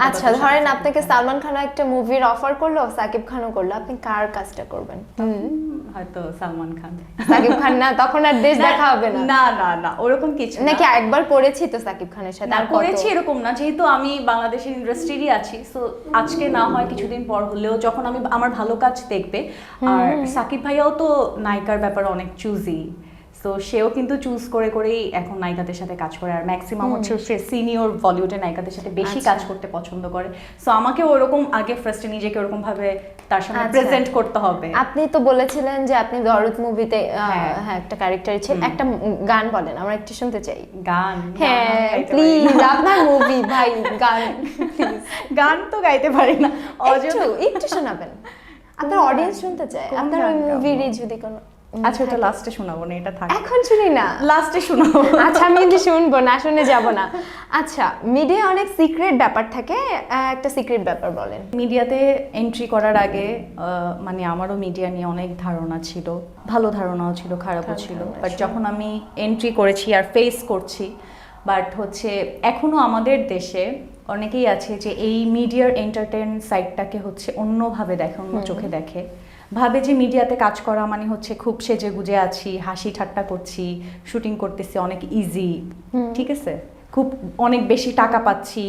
আচ্ছা ধরেন আপনাকে সালমান খান একটা মুভির অফার করলো, সাকিব খানও করলো, আপনি কার কাজটা করবেন? হয়তো সালমান খান। সাকিব খান না, তখন আর দেশ দেখা হবে না। না না না ওরকম কিছু না। নাকি একবার করেছি তো সাকিব খানের সাথে, না আর করেছি এরকম না, যেহেতু আমি বাংলাদেশের ইন্ডাস্ট্রিরই আছি, সো আজকে না হয় কিছুদিন পর হলেও যখন আমি আমার ভালো কাজ দেখবে। আর সাকিব ভাইয়াও তো নায়িকার ব্যাপারে অনেক চুজি, সো সেও কিন্তু চুজ করে করেই এখন নায়িকাদের সাথে কাজ করে, আর ম্যাক্সিমাম হচ্ছে সে সিনিয়র বলিউডের নায়িকাদের সাথে বেশি কাজ করতে পছন্দ করে। সো আমাকে ওরকম আগে ফার্স্টে নিজেকে ওরকম ভাবে তার সামনে প্রেজেন্ট করতে হবে। আপনি তো বলেছিলেন যে আপনি দরদ মুভিতে হ্যাঁ একটা ক্যারেক্টার ছিল, একটা গান বলেন, আমরা একটু শুনতে চাই। গান? হ্যাঁ প্লিজ, আপনার মুভি ভাই, গান প্লিজ। গান তো গাইতে পারি না, একটু শোনাবেন, আপনার অডিয়েন্স শুনতে চায় আপনার ওই মুভিরই যদি কোনো। আচ্ছা ওটা লাস্টে শোনাবো না, এটা থাক, এখন শুনি না, লাস্টে শোনাবো। আচ্ছা আমি কিন্তু শুনবো না, শুনে যাব না। আচ্ছা মিডিয়া অনেক সিক্রেট ব্যাপার থাকে, একটা সিক্রেট ব্যাপার বলেন। মিডিয়াতে এন্ট্রি করার আগে মানে আমারও মিডিয়া নিয়ে অনেক ধারণা ছিল, ভালো ধারণাও ছিল, খারাপও ছিল। বাট যখন আমি এন্ট্রি করেছি আর ফেস করছি, বাট হচ্ছে এখনো আমাদের দেশে অনেকেই আছে যে এই মিডিয়ার এন্টারটেইন সাইডটাকে হচ্ছে অন্যভাবে দেখে, অন্য চোখে দেখে, ভাবে যে মিডিয়াতে কাজ করা মানে হচ্ছে খুব সেজে গুজে আছি, হাসি ঠাট্টা করছি, শুটিং করতেছি, অনেক ইজি, ঠিক আছে, খুব অনেক বেশি টাকা পাচ্ছি,